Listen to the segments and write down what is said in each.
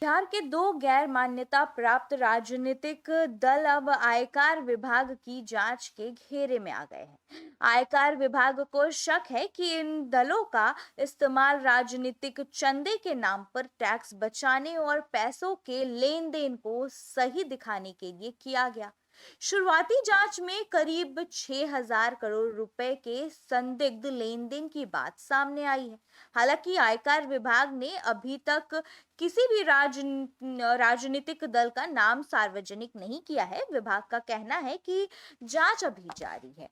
बिहार के दो गैर मान्यता प्राप्त राजनीतिक दल अब आयकर विभाग की जांच के घेरे में आ गए हैं। आयकर विभाग को शक है कि इन दलों का इस्तेमाल राजनीतिक चंदे के नाम पर टैक्स बचाने और पैसों के लेन देन को सही दिखाने के लिए किया गया। शुरुआती जांच में करीब 6,000 करोड़ रुपए के संदिग्ध लेन देन की बात सामने आई है। हालांकि आयकर विभाग ने अभी तक किसी भी राजनीतिक दल का नाम सार्वजनिक नहीं किया है। विभाग का कहना है कि जांच अभी जारी है।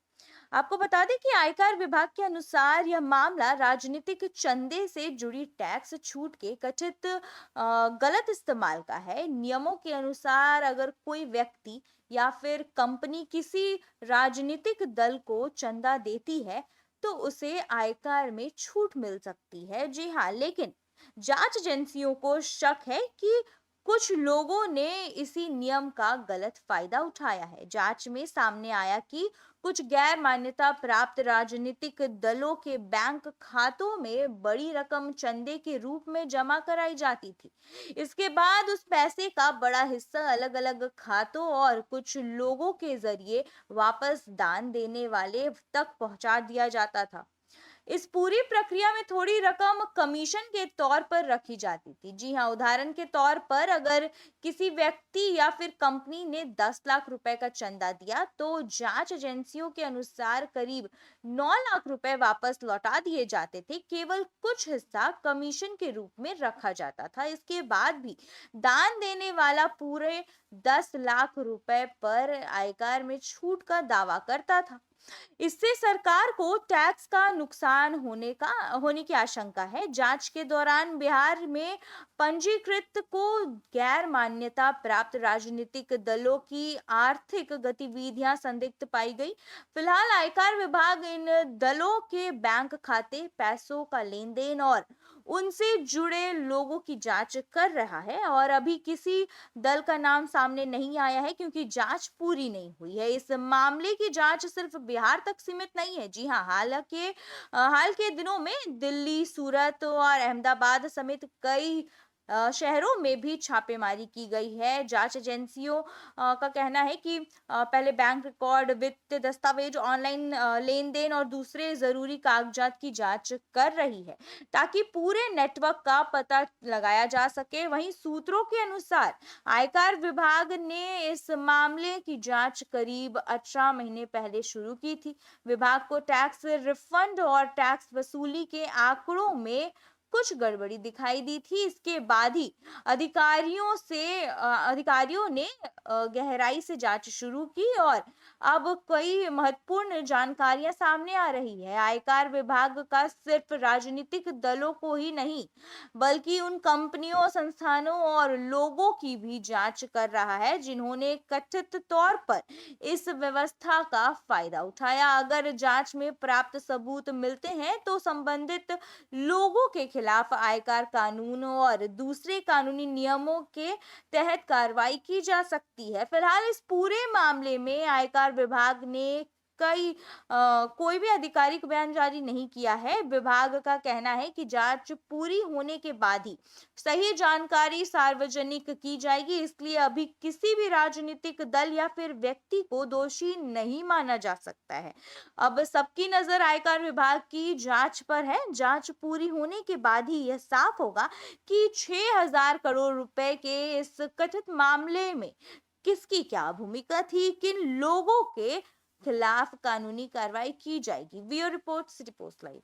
आपको बता दें कि आयकर विभाग के अनुसार यह मामला राजनीतिक चंदे से जुड़ी टैक्स छूट के कथित गलत इस्तेमाल का है। नियमों के अनुसार अगर कोई व्यक्ति या फिर कंपनी किसी राजनीतिक दल को चंदा देती है तो उसे आयकर में छूट मिल सकती है। जी हाँ, लेकिन जांच एजेंसियों को शक है कि कुछ लोगों ने इसी नियम का गलत फायदा उठाया है। जांच में सामने आया कि कुछ गैर मान्यता प्राप्त राजनीतिक दलों के बैंक खातों में बड़ी रकम चंदे के रूप में जमा कराई जाती थी। इसके बाद उस पैसे का बड़ा हिस्सा अलग अलग खातों और कुछ लोगों के जरिए वापस दान देने वाले तक पहुंचा दिया जाता था। इस पूरी प्रक्रिया में थोड़ी रकम कमीशन के तौर पर रखी जाती थी। जी हाँ, उदाहरण के तौर पर अगर किसी व्यक्ति या फिर कंपनी ने 10 लाख रुपए का चंदा दिया तो जांच एजेंसियों के अनुसार करीब 9 लाख रुपए वापस लौटा दिए जाते थे। केवल कुछ हिस्सा कमीशन के रूप में रखा जाता था। इसके बाद भी दान देने वाला पूरे 10 लाख रुपए पर आयकर में छूट का दावा करता था। इससे सरकार को टैक्स का नुकसान होने की आशंका है। जांच के दौरान बिहार में पंजीकृत को गैर मान्यता प्राप्त राजनीतिक दलों की आर्थिक गतिविधियां संदिग्ध पाई गई। फिलहाल आयकर विभाग इन दलों के बैंक खाते, पैसों का लेन देन और उनसे जुड़े लोगों की जांच कर रहा है और अभी किसी दल का नाम सामने नहीं आया है क्योंकि जांच पूरी नहीं हुई है। इस मामले की जांच सिर्फ बिहार तक सीमित नहीं है। जी हाँ, हाल के दिनों में दिल्ली, सूरत और अहमदाबाद समेत कई शहरों में भी छापेमारी की गई है। जांच एजेंसियों का कहना है कि पहले बैंक रिकॉर्ड, वित्त दस्तावेज, ऑनलाइन लेन देन और दूसरे जरूरी कागजात की जांच कर रही है ताकि पूरे नेटवर्क का पता लगाया जा सके। वहीं सूत्रों के अनुसार आयकर विभाग ने इस मामले की जांच करीब 18 महीने पहले शुरू की थी। विभाग को टैक्स रिफंड और टैक्स वसूली के आंकड़ों में कुछ गड़बड़ी दिखाई दी थी। इसके बाद ही अधिकारियों ने गहराई से जांच शुरू की और अब कई महत्वपूर्ण जानकारियां सामने आ रही है। आयकर विभाग का सिर्फ राजनीतिक दलों को ही नहीं बल्कि उन कंपनियों, संस्थानों और लोगों की भी जांच कर रहा है जिन्होंने कथित तौर पर इस व्यवस्था का फायदा उठाया। अगर जांच में प्राप्त सबूत मिलते हैं तो संबंधित लोगों के खिलाफ आयकर कानून और दूसरे कानूनी नियमों के तहत कार्रवाई की जा सकती है। फिलहाल इस पूरे मामले में आयकर विभाग ने कोई भी आधिकारिक बयान जारी नहीं किया है। विभाग का कहना है कि जांच पूरी होने के बाद ही सही जानकारी सार्वजनिक की जाएगी। इसलिए अभी किसी भी राजनीतिक दल या फिर व्यक्ति को दोषी नहीं माना जा सकता है। अब सबकी नजर आयकर विभाग की जांच पर है। जांच पूरी होने के बाद ही यह साफ होगा कि 6,000 करोड़ रुपए के इस कथित मामले में किसकी क्या भूमिका थी, किन लोगों के खिलाफ कानूनी कार्रवाई की जाएगी। Bureau report, city post live.